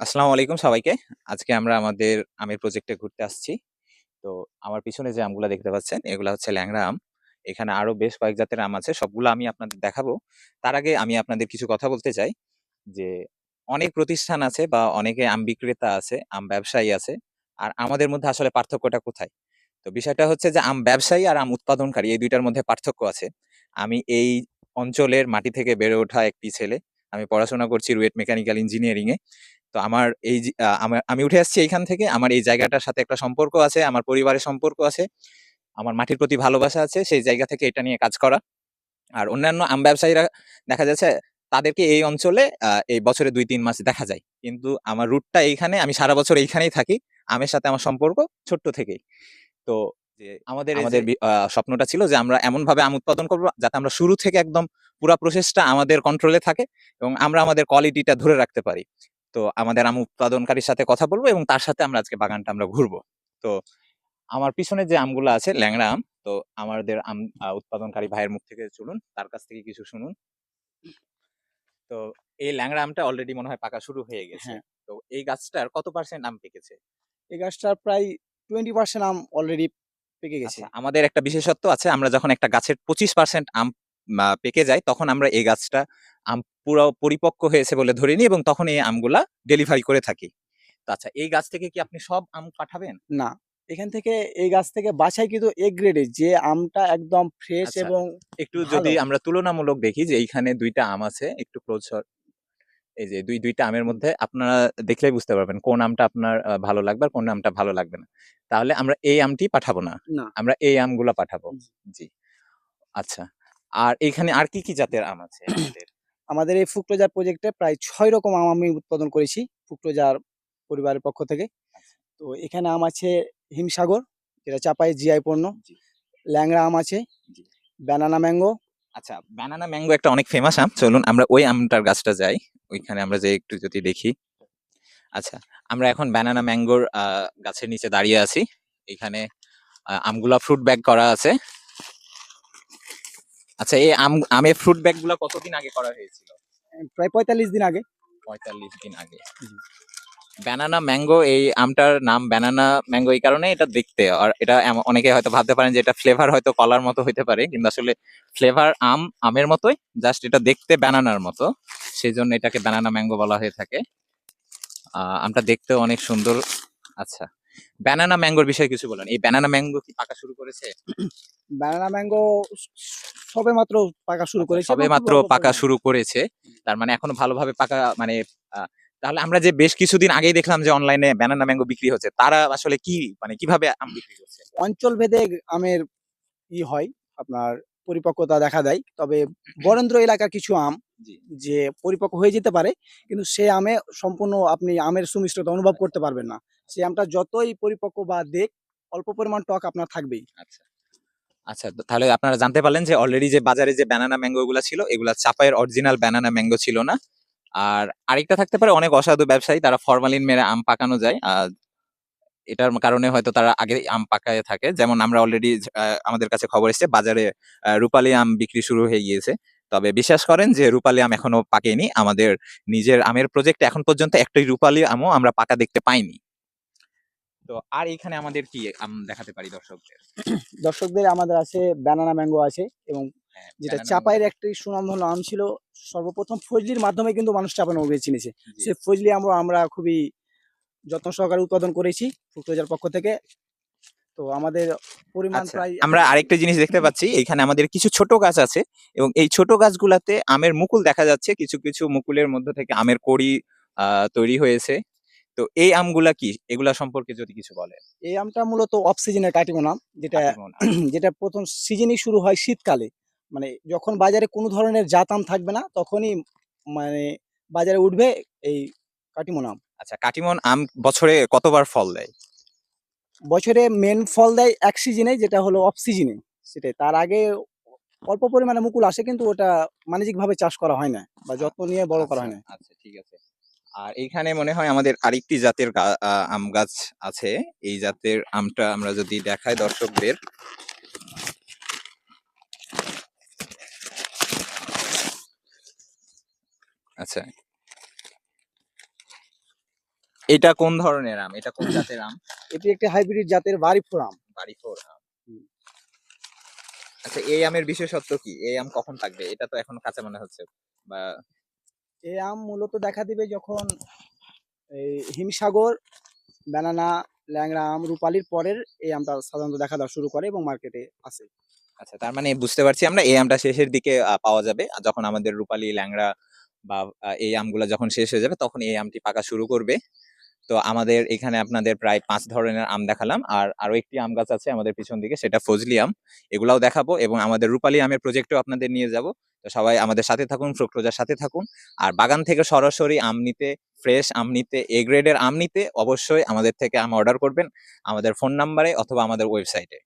আসসালামু আলাইকুম সবাইকে। আজকে আমরা আমাদের আমের প্রজেক্টে ঘুরতে আসছি। তো আমার পিছনে যে আমগুলা দেখতে পাচ্ছেন, এগুলা হচ্ছে ল্যাংড়া আম। এখানে আরো বেশ কয়েক জাতের আম আছে। সবগুলো আমি আপনাদের দেখাবো। তার আগে আমি আপনাদের কিছু কথা বলতে চাই যে, অনেক প্রতিষ্ঠান আছে বা অনেকে আম বিক্রেতা আছে, আম ব্যবসায়ী আছে। আর আমাদের মধ্যে আসলে পার্থক্যটা কোথায়? তো বিষয়টা হচ্ছে যে আম ব্যবসায়ী আর আম উৎপাদনকারী এই ২ টার মধ্যে পার্থক্য আছে। আমি এই অঞ্চলের মাটি থেকে বেড়ে ওঠা একটি ছেলে। আমি পড়াশোনা করছি রুয়েট মেকানিক্যাল ইঞ্জিনিয়ারিং এ। তো আমার এই যে আমি উঠে আসছি এইখান থেকে। আমার এই জায়গাটার সাথে একটা সম্পর্ক আছে, আমার পরিবারের সম্পর্ক আছে, আমার মাটির প্রতি ভালোবাসা আছে। সেই জায়গা থেকে এটা নিয়ে কাজ করা। আর অন্যান্য আম ব্যবসায়ীরা দেখা যাচ্ছে তাদেরকে এই অঞ্চলে এই বছরে ২-৩ মাস দেখা যায়। কিন্তু আমার রুটটা এইখানে, আমি সারা বছর এইখানেই থাকি। আমের সাথে আমার সম্পর্ক ছোট্ট থেকেই। তো যে আমাদের স্বপ্নটা ছিল যে আমরা এমনভাবে আম উৎপাদন করব যাতে আমরা শুরু থেকে একদম পুরা প্রসেসটা আমাদের কন্ট্রোলে থাকে এবং আমরা আমাদের কোয়ালিটিটা ধরে রাখতে পারি। তো আমাদের আম উৎপাদনকারীর সাথে কথা বলবো এবং তার সাথে আমরা আজকে বাগানটা আমরা ঘুরবো। তো আমার পিছনে যে আমগুলো আছে ল্যাংড়া আম, তো আমাদের আম উৎপাদনকারী ভাইয়ের মুখ থেকে চলুন তার কাছ থেকে কিছু শুনুন। তো এই ল্যাংড়া আমটা অলরেডি মনে হয় পাকা শুরু হয়ে গেছে। হ্যাঁ, তো এই গাছটার কত পার্সেন্ট আম পেকেছে? এই গাছটার প্রায় 20% আম অলরেডি পেকে গেছে। আচ্ছা, আমাদের একটা বিশেষত্ব আছে। আমরা যখন একটা গাছের 25% আম পেকে যায়, তখন আমরা এই গাছটা আম পুরো পরিপক্ক হয়েছে বলে ধরে নিই এবং তখন এই আমগুলা ডেলিভারি করে থাকি। তো আচ্ছা, এই গাছ থেকে কি আপনি সব আম পাঠাবেন? না, এখান থেকে এই গাছ থেকে বাছাইকৃত এ গ্রেডের যে আমটা একদম ফ্রেশ আচ্ছা, এবং একটু যদি ভালো। আমরা তুলনামূলক দেখি যে এইখানে ২ টা আম আছে, একটু ক্লোজ এই যে ২ টা আমের মধ্যে আপনারা দেখলেই বুঝতে পারবেন কোন আমটা আপনার ভালো লাগবে আর কোন আমটা ভালো লাগবে না। তাহলে আমরা এই আমটি পাঠাবো না। না, আমরা এই আমগুলা পাঠাবো। জি। আচ্ছা। আর এখানে আর কি জাতের আম আছে আমাদের? আমাদের এই ফুক্টোজার প্রজেক্টে প্রায় ৬ রকম আম আমি উৎপাদন করেছি ফুক্টোজার পরিবারের পক্ষ থেকে। আচ্ছা, তো এখানে আম আছে হিমসাগর, যেটা চাপাই জিআই পণ্য। জি, ল্যাংড়া আম আছে, জি। Banana mango. আচ্ছা, বানানা ম্যাঙ্গো একটা অনেক ফেমাস আম। চলুন আমরা ওই আমটার গাছটা যাই। ওইখানে আমরা যেয়ে একটু যদি দেখি। আচ্ছা, আমরা এখন বানানা ম্যাঙ্গোর গাছের নিচে দাঁড়িয়ে আছি। এখানে আমগুলা ফ্রুট ব্যাগ করা আছে। আচ্ছা, এই আমের ফ্রুট ব্যাগ গুলা কতদিন আগে করা হয়েছিল? প্রায় ৪৫ দিন আগে। ৪৫ দিন আগে। জি। ব্যানানা ম্যাঙ্গো, এই আমটার নাম ব্যানানা ম্যাঙ্গো এই কারণে এটা দেখতে, আর এটা অনেকে হয়তো ভাবতে পারেন যে এটা ফ্লেভার হয়তো কলার মতো হইতে পারে, কিন্তু আসলে ফ্লেভার আমের মতোই, জাস্ট এটা দেখতে ব্যানানার মতো, সেই জন্য এটাকে ব্যানানা ম্যাঙ্গো বলা হয়ে থাকে। আমটা দেখতেও অনেক সুন্দর। আচ্ছা, ব্যানানা ম্যাঙ্গোর বিষয়ে কিছু বলেন। এই ব্যানানা ম্যাঙ্গো কি পাকা শুরু করেছে? ব্যানানা ম্যাঙ্গো সবেমাত্র পাকা শুরু আচ্ছা, করেছে এবং খুবই সবেমাত্র অল্প পাকা পরিমাণে। শুরু করেছে। তার মানে এখনো ভালোভাবে পাকা মানে তাহলে আমরা যে বেশ কিছুদিন আগেই দেখলাম যে অনলাইনে ব্যানানা ম্যাঙ্গো বিক্রি হচ্ছে, তারা আসলে কি মানে কিভাবে আম বিক্রি করছে? অঞ্চল ভেদে আমের হয়, আপনার পরিপক্কতা দেখা দেয়। তবে বরেন্দ্র এলাকার কিছু আম জি। যে পরিপক্ক হয়ে যেতে পারে, কিন্তু সে আমে সম্পূর্ণ আপনি আমের সুমিষ্টতা অনুভব আচ্ছা, করতে পারবেন না। আচ্ছা, সে আমটা যতই পরিপক্ক বা দেখ, অল্প পরিমাণ টক আপনার থাকবেই। আচ্ছা। আচ্ছা, তো তাহলে আপনারা জানতে পারলেন যে অলরেডি যে বাজারে যে ব্যানানা ম্যাঙ্গো গুলা ছিল, এগুলা চাপায়ের অরিজিনাল ব্যানানা ম্যাঙ্গো ছিল না। আর আরেকটা থাকতে পারে, অনেক অসাধু ব্যবসায়ী তারা ফরমালিন মেরে আম পাকানো যায়। এটার কারণে হয়তো তারা আগে আম পাকায় থাকে। যেমন আমরা অলরেডি আমাদের কাছে খবর এসেছে বাজারে রূপালী আম বিক্রি শুরু হয়ে গিয়েছে। তবে বিশ্বাস করেন যে রূপালী আম এখনো পাকেনি। আমাদের নিজের আমের প্রজেক্টে এখন পর্যন্ত একটাই রূপালী আমও আমরা পাকা দেখতে পাইনি। তো আর এইখানে আমাদের কি আম দেখাতে পারি দর্শকদের? দর্শকদের আমাদের আছে ব্যানানা ম্যাঙ্গো আছে, এবং হ্যাঁ, যেটা ব্যানানা ম্যাঙ্গো চাপাইয়ের দেখান। একটি সুনামধন্য আম ছিল। সর্বপ্রথম ফজলির মাধ্যমে কিন্তু মানুষ চাঁপানবাবুকে চিনেছে। জি। সে ফজলি আমরা আমরা খুবই যত্ন সহকারে উৎপাদন করেছি ফুক্টোজার পক্ষ থেকে। তো আমাদের পরিমাণ আচ্ছা, প্রায় আমরা আরেকটা জিনিস দেখতে পাচ্ছি, এইখানে আমাদের কিছু ছোট গাছ আছে এবং এই ছোট গাছগুলাতে আমের মুকুল দেখা যাচ্ছে। কিছু, কিছু মুকুলের মধ্য থেকে আমের কড়ি তৈরি হয়েছে। তো এই আমগুলা কি? এগুলা সম্পর্কে যদি কিছু বলেন। এই আমটা মূলত অফ সিজনের কাটিমন আম, যেটা কাটিমন আম। যেটা প্রথম সিজনই শুরু হয় শীতকালে। মানে যখন বাজারে কোনো ধরনের জাত আম থাকবে না, তখনই মানে বাজারে উঠবে এই কাটিমন আম। আচ্ছা, কাটিমন আম বছরে কতবার ফল দেয়? বছরে মেন ফল দেয় এক সিজনে, যেটা হলো অফ সিজনে। সেটাই, তার আগে অল্প পরিমাণে মুকুল আসে, কিন্তু ওটা বাণিজ্যিকভাবে চাষ করা হয় না বা আ যত্ন নিয়ে বড় করা আচ্ছা, হয় না। আচ্ছা, ঠিক আছে। আর এইখানে মনে হয় আমাদের আরেকটি জাতের আম গাছ আছে। এই জাতের আমটা আমরা যদি দেখাই দর্শকদের। আচ্ছা, এটা কোন ধরনের আম? এটা কোন জাতের আম? এটি একটি হাইব্রিড জাতের বাড়িফোর আম। বাড়িফোর আম। হুম। আচ্ছা, এই আমের বিশেষত্ব কি? এই আম কখন পাকবে? এটা তো এখন কাঁচা মনে হচ্ছে। বা এই আম মূলত দেখা দিবে যখন এই হিমসাগর, ব্যানানা, ল্যাংড়া আম, রূপালীর পরের এই আমটা সাধারণত দেখা দেওয়া শুরু করে এবং মার্কেটে আছে। আচ্ছা, তার মানে বুঝতে পারছি আমরা এই আমটা শেষের দিকে পাওয়া যাবে। আর যখন আমাদের রূপালী, ল্যাংড়া বা এই আমগুলা যখন শেষ হয়ে যাবে তখন এই আমটি পাকা শুরু করবে। তো আমাদের এখানে আপনাদের প্রায় 5 ধরনের আম দেখালাম। আর আরো একটি আম গাছ আছে আমাদের পিছন দিকে, সেটা ফজলি আম। এগুলাও দেখাবো এবং আমাদের রূপালী আমের প্রজেক্টেও আপনাদের নিয়ে যাব। তো সবাই আমাদের সাথে থাকুন, ফ্রুক্টোজার সাথে থাকুন। আর বাগান থেকে সরাসরি আম নিতে, ফ্রেশ আম নিতে, এ গ্রেডের আম নিতে অবশ্যই আমাদের থেকে আম অর্ডার করবেন আমাদের ফোন নাম্বারে অথবা আমাদের ওয়েবসাইটে।